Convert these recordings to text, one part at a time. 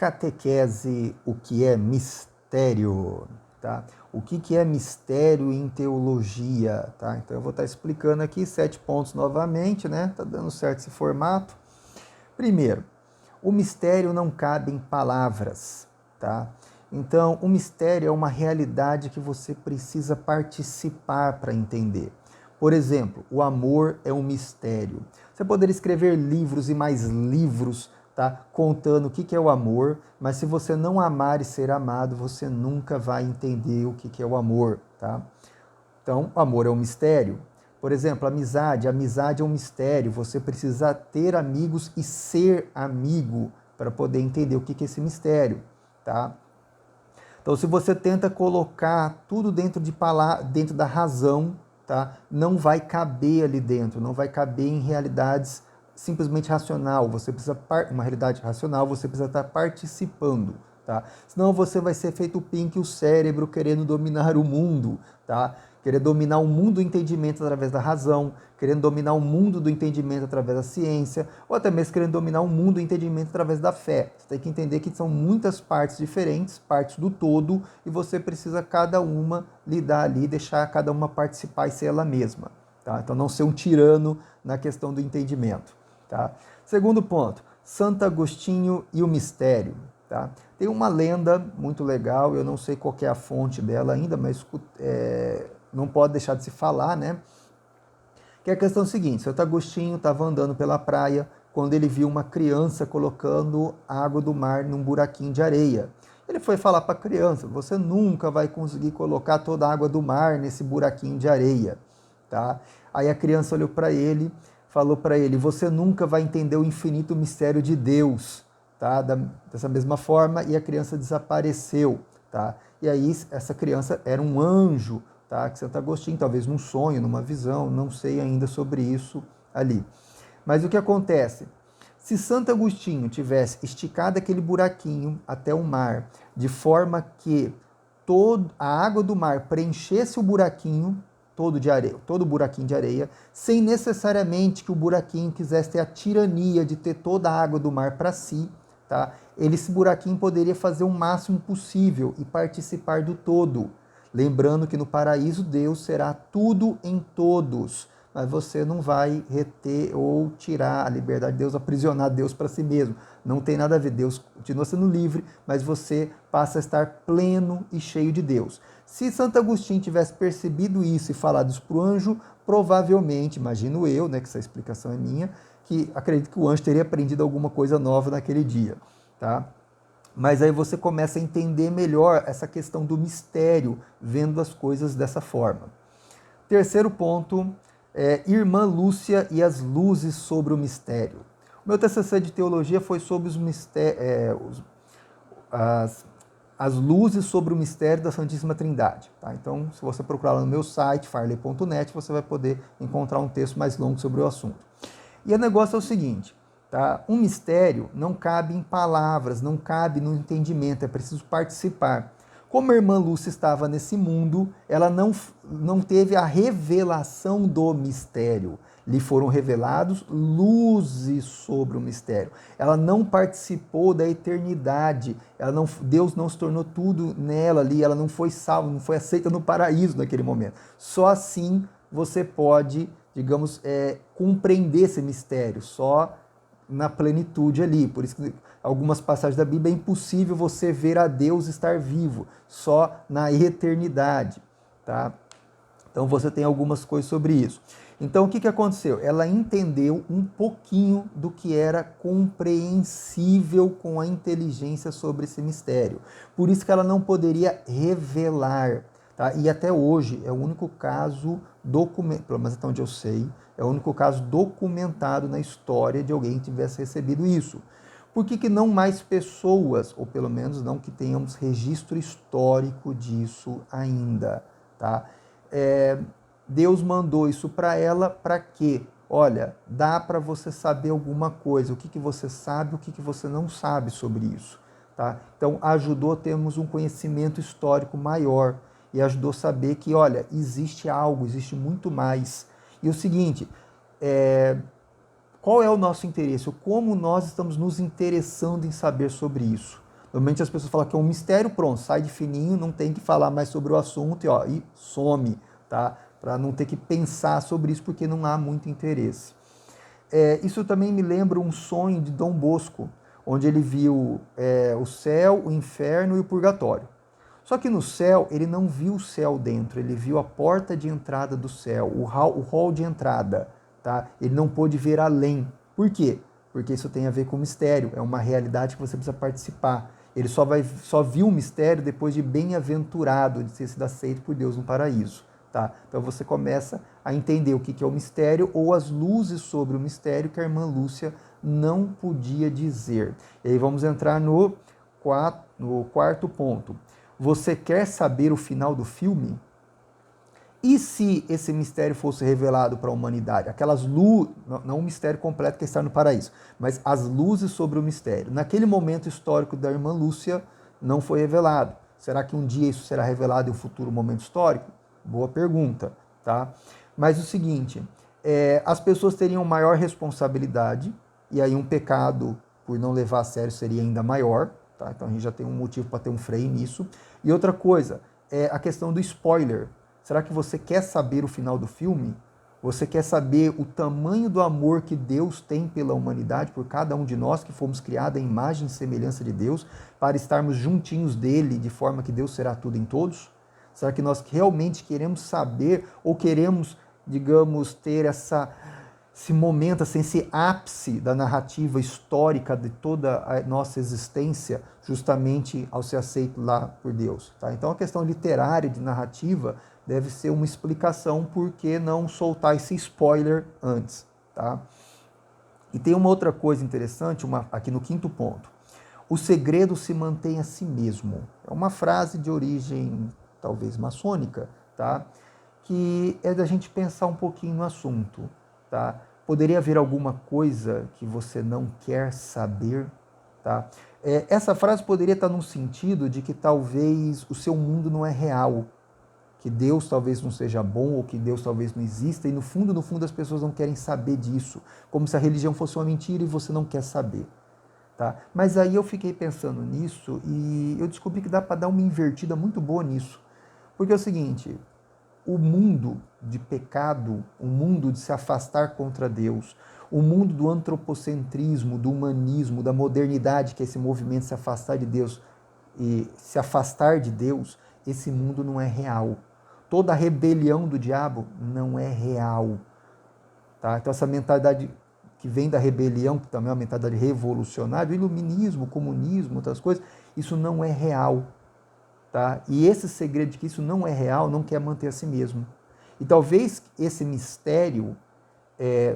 catequese, o que é mistério, tá? O que é mistério em teologia, tá? Então eu vou estar explicando aqui 7 pontos novamente, né? Tá dando certo esse formato. Primeiro, o mistério não cabe em palavras, tá? Então, o mistério é uma realidade que você precisa participar para entender. Por exemplo, o amor é um mistério. Você poderia escrever livros e mais livros, tá? Contando o que é o amor, mas se você não amar e ser amado, você nunca vai entender o que é o amor, tá? Então, o amor é um mistério. Por exemplo, amizade. Amizade é um mistério. Você precisa ter amigos e ser amigo para poder entender o que é esse mistério, tá? Então, se você tenta colocar tudo dentro da razão, tá? Não vai caber ali dentro, não vai caber em realidades simplesmente racional. Você precisa uma realidade racional, você precisa estar participando, tá? Senão você vai ser feito o Pink, o cérebro querendo dominar o mundo, tá? Querer dominar o mundo do entendimento através da razão, querendo dominar o mundo do entendimento através da ciência, ou até mesmo querendo dominar o mundo do entendimento através da fé. Você tem que entender que são muitas partes diferentes, partes do todo, e você precisa cada uma lidar ali, deixar cada uma participar e ser ela mesma. Tá? Então não ser um tirano na questão do entendimento. Tá? Segundo ponto, Santo Agostinho e o mistério. Tá? Tem uma lenda muito legal, eu não sei qual é a fonte dela ainda, mas não pode deixar de se falar, né? Que é a questão seguinte: Santo Agostinho estava andando pela praia quando ele viu uma criança colocando água do mar num buraquinho de areia. Ele foi falar para a criança: você nunca vai conseguir colocar toda a água do mar nesse buraquinho de areia, tá? Aí a criança olhou para ele, falou para ele: você nunca vai entender o infinito mistério de Deus, tá? Dessa mesma forma, e a criança desapareceu, tá? E aí essa criança era um anjo, tá? Que Santo Agostinho, talvez num sonho, numa visão, não sei ainda sobre isso ali. Mas o que acontece? Se Santo Agostinho tivesse esticado aquele buraquinho até o mar, de forma que a água do mar preenchesse o buraquinho todo de areia, todo o buraquinho de areia, sem necessariamente que o buraquinho quisesse ter a tirania de ter toda a água do mar para si, tá? Esse buraquinho poderia fazer o máximo possível e participar do todo. Lembrando que no paraíso Deus será tudo em todos, mas você não vai reter ou tirar a liberdade de Deus, aprisionar Deus para si mesmo. Não tem nada a ver, Deus continua sendo livre, mas você passa a estar pleno e cheio de Deus. Se Santo Agostinho tivesse percebido isso e falado isso para o anjo, provavelmente, imagino eu, né, que essa explicação é minha, que acredito que o anjo teria aprendido alguma coisa nova naquele dia, tá? Mas aí você começa a entender melhor essa questão do mistério, vendo as coisas dessa forma. Terceiro ponto, Irmã Lúcia e as luzes sobre o mistério. O meu TCC de teologia foi sobre as luzes sobre o mistério da Santíssima Trindade. Tá? Então, se você procurar lá no meu site, farley.net, você vai poder encontrar um texto mais longo sobre o assunto. E o negócio é o seguinte: tá? Um mistério não cabe em palavras, não cabe no entendimento, é preciso participar. Como a irmã Lúcia estava nesse mundo, ela não teve a revelação do mistério. Lhe foram revelados luzes sobre o mistério. Ela não participou da eternidade. Deus não se tornou tudo nela ali. Ela não foi salva, não foi aceita no paraíso naquele momento. Só assim você pode, digamos, compreender esse mistério. Só na plenitude ali. Por isso que algumas passagens da Bíblia é impossível você ver a Deus estar vivo, só na eternidade, tá? Então você tem algumas coisas sobre isso. Então o que aconteceu? Ela entendeu um pouquinho do que era compreensível com a inteligência sobre esse mistério. Por isso que ela não poderia revelar, tá? E até hoje é o único caso documentado, pelo menos até onde eu sei, é o único caso documentado na história de alguém que tivesse recebido isso. Por que não mais pessoas, ou pelo menos não que tenhamos registro histórico disso ainda, tá? Deus mandou isso para ela para quê? Olha, dá para você saber alguma coisa, o que você sabe, o que você não sabe sobre isso, tá? Então ajudou a termos um conhecimento histórico maior e ajudou a saber que, olha, existe algo, existe muito mais. E o seguinte, qual é o nosso interesse? Como nós estamos nos interessando em saber sobre isso? Normalmente as pessoas falam que é um mistério, pronto, sai de fininho, não tem que falar mais sobre o assunto e some, tá? Para não ter que pensar sobre isso, porque não há muito interesse. Isso também me lembra um sonho de Dom Bosco, onde ele viu o céu, o inferno e o purgatório. Só que no céu, ele não viu o céu dentro, ele viu a porta de entrada do céu, o hall de entrada, tá? Ele não pôde ver além. Por quê? Porque isso tem a ver com mistério, é uma realidade que você precisa participar. Ele só viu o mistério depois de bem-aventurado, de ter sido aceito por Deus no paraíso. Tá? Então você começa a entender o que é o mistério ou as luzes sobre o mistério que a irmã Lúcia não podia dizer. E aí vamos entrar no quarto ponto. Você quer saber o final do filme? E se esse mistério fosse revelado para a humanidade? Aquelas luzes, não o mistério completo que está no paraíso, mas as luzes sobre o mistério. Naquele momento histórico da irmã Lúcia, não foi revelado. Será que um dia isso será revelado em um futuro momento histórico? Boa pergunta, tá? Mas o seguinte, as pessoas teriam maior responsabilidade, e aí um pecado por não levar a sério seria ainda maior, tá? Então a gente já tem um motivo para ter um freio nisso. E outra coisa, a questão do spoiler. Será que você quer saber o final do filme? Você quer saber o tamanho do amor que Deus tem pela humanidade, por cada um de nós que fomos criados à imagem e semelhança de Deus, para estarmos juntinhos dele, de forma que Deus será tudo em todos? Será que nós realmente queremos saber ou queremos, digamos, ter esse momento, assim, esse ápice da narrativa histórica de toda a nossa existência, justamente ao ser aceito lá por Deus? Tá? Então a questão literária, de narrativa, deve ser uma explicação por que não soltar esse spoiler antes. Tá? E tem uma outra coisa interessante, aqui no quinto ponto. O segredo se mantém a si mesmo. É uma frase de origem talvez maçônica, tá? Que é da gente pensar um pouquinho no assunto. Tá? Poderia haver alguma coisa que você não quer saber? Tá? Essa frase poderia estar num sentido de que talvez o seu mundo não é real, que Deus talvez não seja bom, ou que Deus talvez não exista, e no fundo as pessoas não querem saber disso, como se a religião fosse uma mentira e você não quer saber. Tá? Mas aí eu fiquei pensando nisso e eu descobri que dá para dar uma invertida muito boa nisso. Porque é o seguinte, o mundo de pecado, o mundo de se afastar contra Deus, o mundo do antropocentrismo, do humanismo, da modernidade, que é esse movimento de se afastar de Deus e se afastar de Deus, esse mundo não é real. Toda a rebelião do diabo não é real. Tá? Então essa mentalidade que vem da rebelião, que também é uma mentalidade revolucionária, o iluminismo, o comunismo, outras coisas, isso não é real. Tá? E esse segredo de que isso não é real, não quer manter a si mesmo. E talvez esse mistério,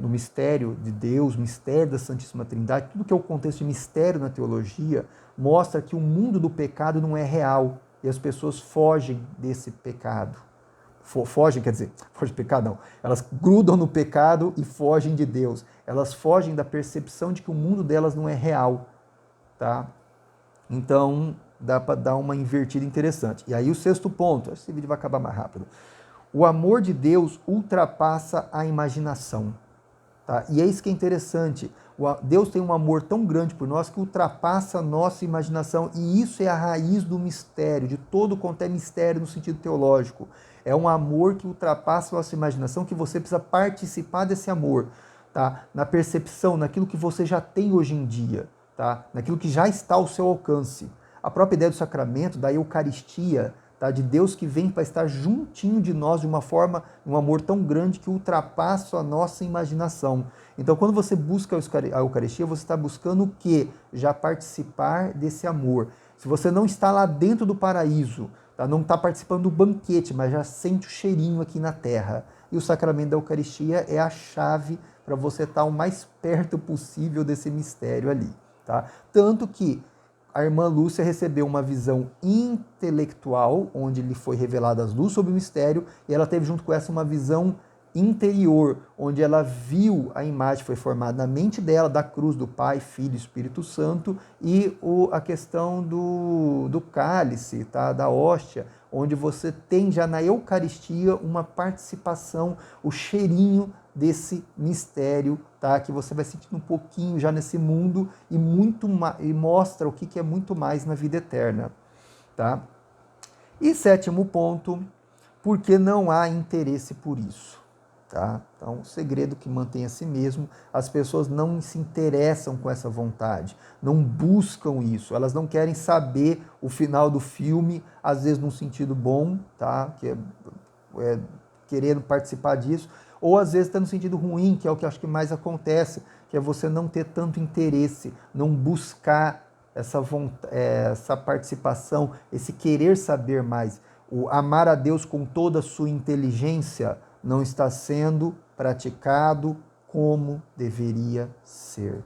no mistério de Deus, mistério da Santíssima Trindade, tudo que é o contexto de mistério na teologia, mostra que o mundo do pecado não é real. E as pessoas fogem desse pecado. Fogem, quer dizer, fogem do pecado não. Elas grudam no pecado e fogem de Deus. Elas fogem da percepção de que o mundo delas não é real. Tá? Então, dá para dar uma invertida interessante. E aí o sexto ponto, esse vídeo vai acabar mais rápido. O amor de Deus ultrapassa a imaginação. Tá? E é isso que é interessante. Deus tem um amor tão grande por nós que ultrapassa a nossa imaginação. E isso é a raiz do mistério, de todo quanto é mistério no sentido teológico. É um amor que ultrapassa a nossa imaginação, que você precisa participar desse amor. Tá? Na percepção, naquilo que você já tem hoje em dia. Tá? Naquilo que já está ao seu alcance. A própria ideia do sacramento, da Eucaristia, tá? De Deus que vem para estar juntinho de nós de uma forma, um amor tão grande que ultrapassa a nossa imaginação. Então, quando você busca a Eucaristia, você está buscando o quê? Já participar desse amor. Se você não está lá dentro do paraíso, tá? Não está participando do banquete, mas já sente o cheirinho aqui na terra. E o sacramento da Eucaristia é a chave para você estar o mais perto possível desse mistério ali. Tá? Tanto que a irmã Lúcia recebeu uma visão intelectual, onde lhe foi revelada as luzes sobre o mistério, e ela teve junto com essa uma visão interior, onde ela viu a imagem, foi formada na mente dela, da cruz do Pai, Filho e Espírito Santo, e a questão do cálice, tá? Da hóstia, onde você tem já na Eucaristia uma participação, o cheirinho desse mistério, tá? Que você vai sentindo um pouquinho já nesse mundo e e mostra o que é muito mais na vida eterna, tá? E sétimo ponto, porque não há interesse por isso, tá? Então, o segredo que mantém a si mesmo, as pessoas não se interessam com essa vontade, não buscam isso, elas não querem saber o final do filme, às vezes num sentido bom, tá? Que é querendo participar disso, ou às vezes está no sentido ruim, que é o que eu acho que mais acontece, que é você não ter tanto interesse, não buscar essa participação, esse querer saber mais. O amar a Deus com toda a sua inteligência não está sendo praticado como deveria ser.